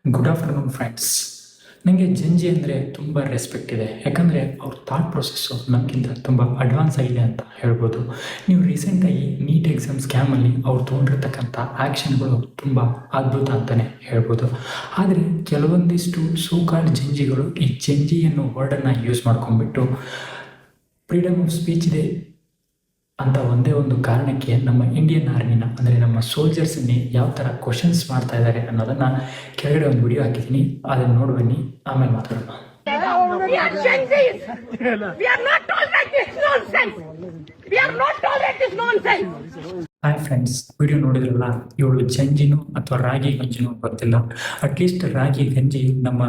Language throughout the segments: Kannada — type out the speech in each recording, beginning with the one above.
Good afternoon friends. ನನಗೆ ಜಂಜಿ ಅಂದರೆ ತುಂಬ ರೆಸ್ಪೆಕ್ಟ್ ಇದೆ. ಯಾಕಂದರೆ ಅವ್ರ ಥಾಟ್ ಪ್ರೊಸೆಸ್ಸು ನಮಗಿಂತ ತುಂಬ ಅಡ್ವಾನ್ಸ್ ಆಗಿದೆ ಅಂತ ಹೇಳ್ಬೋದು. ನೀವು ರೀಸೆಂಟಾಗಿ ನೀಟ್ ಎಕ್ಸಾಮ್ ಸ್ಕ್ಯಾಮಲ್ಲಿ ಅವ್ರು ತೊಗೊಂಡಿರ್ತಕ್ಕಂಥ ಆ್ಯಕ್ಷನ್ಗಳು ತುಂಬ ಅದ್ಭುತ ಅಂತಲೇ ಹೇಳ್ಬೋದು. ಆದರೆ ಕೆಲವೊಂದಿಷ್ಟು ಸೋಕಾಲ್ಡ್ ಜಂಜಿಗಳು ಈ ಜಂಜಿ ಅನ್ನೋ ವರ್ಡನ್ನು ಯೂಸ್ ಮಾಡ್ಕೊಂಡ್ಬಿಟ್ಟು ಫ್ರೀಡಮ್ ಆಫ್ ಸ್ಪೀಚ್ ಇದೆ ಅಂತ ಒಂದೇ ಒಂದು ಕಾರಣಕ್ಕೆ ನಮ್ಮ ಇಂಡಿಯನ್ ಆರ್ಮಿನ ಅಂದರೆ ನಮ್ಮ ಸೋಲ್ಜರ್ಸನ್ನೇ ಯಾವ ಥರ ಕ್ವಶನ್ಸ್ ಮಾಡ್ತಾ ಇದ್ದಾರೆ ಅನ್ನೋದನ್ನು ಕೆಳಗಡೆ ಒಂದು ವಿಡಿಯೋ ಹಾಕಿದ್ದೀನಿ, ಅದನ್ನು ನೋಡಿ ಬನ್ನಿ, ಆಮೇಲೆ ಮಾತಾಡೋಣ. ಹಾಯ್ ಫ್ರೆಂಡ್ಸ್, ವಿಡಿಯೋ ನೋಡಿದ್ರಲ್ಲ, ಇವಳು ಜಂಜಿನೋ ಅಥವಾ ರಾಗಿ ಗಂಜಿನೋ ಗೊತ್ತಿಲ್ಲ. ಅಟ್ಲೀಸ್ಟ್ ರಾಗಿ ಗಂಜಿ ನಮ್ಮ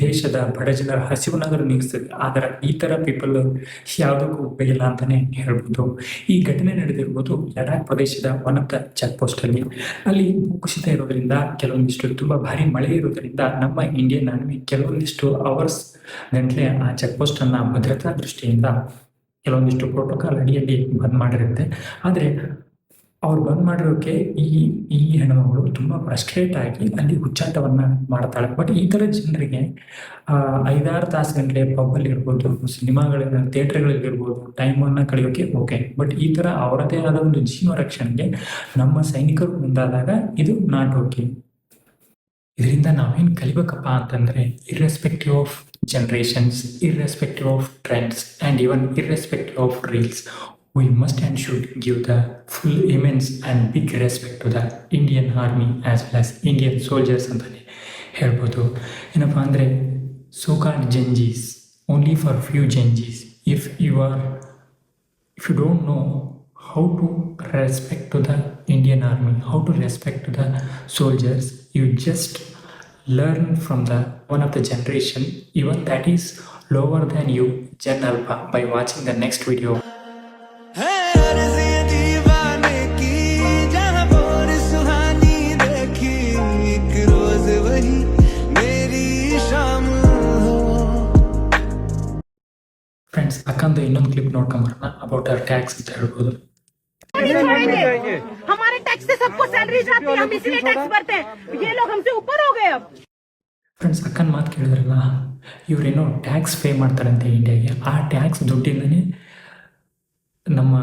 ದೇಶದ ಬಡ ಜನರ ಹಸಿವನ್ನಾದರೂ ನೀಗಿಸ್ತದೆ. ಆದರೆ ಈ ಥರ ಪೀಪಲ್ ಯಾವುದಕ್ಕೂ ಉಪಯೋಗಿಲ್ಲ ಅಂತಲೇ ಹೇಳ್ಬೋದು. ಈ ಘಟನೆ ನಡೆದಿರ್ಬೋದು ಲಡಾಖ್ ಪ್ರದೇಶದ ಒನ್ ಆಫ್ ದ ಚೆಕ್ ಪೋಸ್ಟಲ್ಲಿ. ಅಲ್ಲಿ ಭೂಕುಸಿತ ಇರೋದ್ರಿಂದ, ಕೆಲವೊಂದಿಷ್ಟು ತುಂಬ ಭಾರಿ ಮಳೆ ಇರೋದ್ರಿಂದ ನಮ್ಮ ಇಂಡಿಯನ್ ಆರ್ಮಿ ಕೆಲವೊಂದಿಷ್ಟು ಅವರ್ಸ್ ಗಂಟಲೆ ಆ ಚೆಕ್ ಪೋಸ್ಟನ್ನು ಭದ್ರತಾ ದೃಷ್ಟಿಯಿಂದ ಕೆಲವೊಂದಿಷ್ಟು ಪ್ರೋಟೋಕಾಲ್ ಅಡಿಯಲ್ಲಿ ಬಂದ್ ಮಾಡಿರುತ್ತೆ. ಆದರೆ ಅವ್ರು ಬಂದ್ ಮಾಡಿರೋಕ್ಕೆ ಈ ಹೆಣ್ಮಗಳು ತುಂಬ ಫ್ರಸ್ಟ್ರೇಟ್ ಆಗಿ ಅಲ್ಲಿ ಹುಚ್ಚಾಟವನ್ನು ಮಾಡ್ತಾಳೆ. ಬಟ್ ಈ ಥರ ಜನರಿಗೆ 5-6 ತಾಸು ಗಂಟಲೆ ಪಬ್ಬಲ್ಲಿ ಇರ್ಬೋದು, ಸಿನಿಮಾಗಳ ಥಿಯೇಟರ್ಗಳಲ್ಲಿ ಇರ್ಬೋದು, ಟೈಮನ್ನು ಕಳೆಯೋಕೆ ಓಕೆ. ಬಟ್ ಈ ಥರ ಅವರದೇ ಆದ ಒಂದು ಜೀವ ರಕ್ಷಣೆಗೆ ನಮ್ಮ ಸೈನಿಕರು ಮುಂದಾದಾಗ ಇದು ನಾಟ್ ಓಕೆ. ಇದರಿಂದ ನಾವೇನು ಕಲಿಬೇಕಪ್ಪ ಅಂತಂದರೆ, irrespective of generations, irrespective of trends, and even irrespective of reels, we must and should give the full immense and big respect to the Indian Army as well as Indian soldiers ಅಂತಲೇ ಹೇಳ್ಬೋದು. ಏನಪ್ಪ ಅಂದರೆ, so-called Genjis, only for few Genjis, if you don't know how to respect to the Indian Army, how to respect to the soldiers, you just learn from the one of the generation, even that is lower than you, Gen Alpha, by watching the next video. Friends, ಅಕ್ಕಂದು ಇನ್ನೊಂದು ಕ್ಲಿಪ್ ನೋಡ್ಕೊಂಬರೋಣ ಅಬೌಟ್ ಅವರ್ ಟ್ಯಾಕ್ಸ್ ಅಂತ ಹೇಳ್ಬೋದು. हमारे टैक्स से सबको सैलरी जाती है, हम इसलिए टैक्स भरते हैं, ये लोग हमसे ऊपर हो गए अब. ಫ್ರೆಂಡ್ಸ್, ಅಕ್ಕನ ಮಾತು ಕೇಳಿದ್ರಲ್ಲ, ಇವರೇನೋ ಟ್ಯಾಕ್ಸ್ ಪೇ ಮಾಡ್ತಾರಂತೆ ಇಂಡಿಯಾಗೆ. ಆ ಟ್ಯಾಕ್ಸ್ ದುಡ್ಡಿಂದನೇ ನಮ್ಮ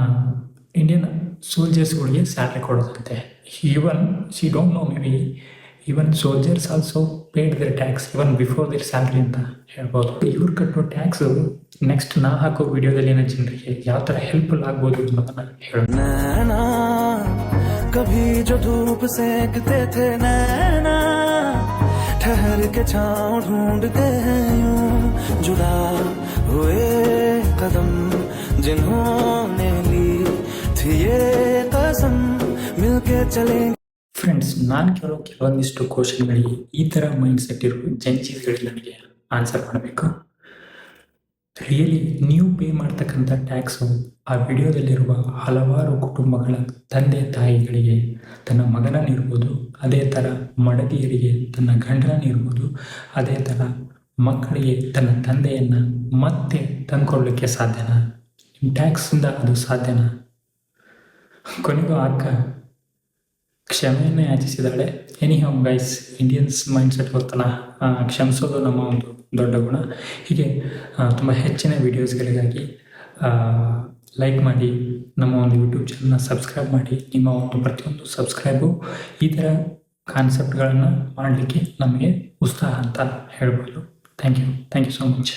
ಇಂಡಿಯನ್ ಸೋಲ್ಜರ್ಸ್ಗಳಿಗೆ ಸ್ಯಾಲ್ರಿ ಕೊಡೋದಂತೆ. Even she don't know, maybe even soldiers also paid their tax even before their salary ಅಂತ ಹೇಳ್ಬೋದು. ಇವ್ರು ಕಟ್ಟೋ ಟ್ಯಾಕ್ಸು ನೆಕ್ಸ್ಟ್ ನಾ ಹಾಕೋ ವಿಡಿಯೋದಲ್ಲಿ ಏನೋ ಜನರಿಗೆ ಯಾವ ಥರ ಹೆಲ್ಪ್ಫುಲ್ ಆಗ್ಬೋದು ಅನ್ನೋದನ್ನ ಹೇಳೋಣ. कभी जो धूप सेकते थे नैना, ठहर के छाँव ढूंढते हैं यूं, जुड़ा हुए कदम जिन्होंने ली थी ये कसम, मिलके चलेंगे. ಫ್ರೆಂಡ್ಸ್, ನಾನು ಕೇಳೋ ಕೆಲವೊಂದಿಷ್ಟು ಕ್ವಶನ್ಗಳಿಗೆ ಈ ಥರ ಮೈಂಡ್ ಸೆಟ್ ಇರೋ ಜಂಜೀಸ್ಗಳಿಗೆ ನನಗೆ ಆನ್ಸರ್ ಮಾಡಬೇಕು. ರಿಯಲಿ ನೀವು ಪೇ ಮಾಡ್ತಕ್ಕಂಥ ಟ್ಯಾಕ್ಸು ಆ ವಿಡಿಯೋದಲ್ಲಿರುವ ಹಲವಾರು ಕುಟುಂಬಗಳ ತಂದೆ ತಾಯಿಗಳಿಗೆ, ತನ್ನ ಮಗನನ್ನಿರ್ಬೋದು, ಅದೇ ಥರ ಮಡದಿಯರಿಗೆ ತನ್ನ ಗಂಡನನ್ನಿರ್ಬೋದು, ಅದೇ ಥರ ಮಕ್ಕಳಿಗೆ ತನ್ನ ತಂದೆಯನ್ನು ಮತ್ತೆ ತಂದ್ಕೊಡ್ಲಿಕ್ಕೆ ಸಾಧ್ಯನಾ? ನಿಮ್ಮ ಟ್ಯಾಕ್ಸಿಂದ ಅದು ಸಾಧ್ಯನಾ? ಕೊನೆಗೂ ಅಕ್ಕ ಕ್ಷಮೆಯನ್ನು ಯಾಚಿಸಿದಾಳೆ. Anyhow guys, Indians mindset ಗೊತ್ತಲ್ಲ, ಕ್ಷಮಿಸೋದು ನಮ್ಮ ಒಂದು ದೊಡ್ಡ ಗುಣ. ಹೀಗೆ ತುಂಬ ಹೆಚ್ಚಿನ ವೀಡಿಯೋಸ್ಗಳಿಗಾಗಿ ಲೈಕ್ ಮಾಡಿ, ನಮ್ಮ ಒಂದು ಯೂಟ್ಯೂಬ್ ಚಾನಲ್ನ ಸಬ್ಸ್ಕ್ರೈಬ್ ಮಾಡಿ. ನಿಮ್ಮ ಒಂದು ಪ್ರತಿಯೊಂದು ಸಬ್ಸ್ಕ್ರೈಬು ಈ ಥರ ಕಾನ್ಸೆಪ್ಟ್ಗಳನ್ನು ಮಾಡಲಿಕ್ಕೆ ನಮಗೆ ಉತ್ಸಾಹ ಅಂತ ಹೇಳ್ಬೋದು. Thank you so much.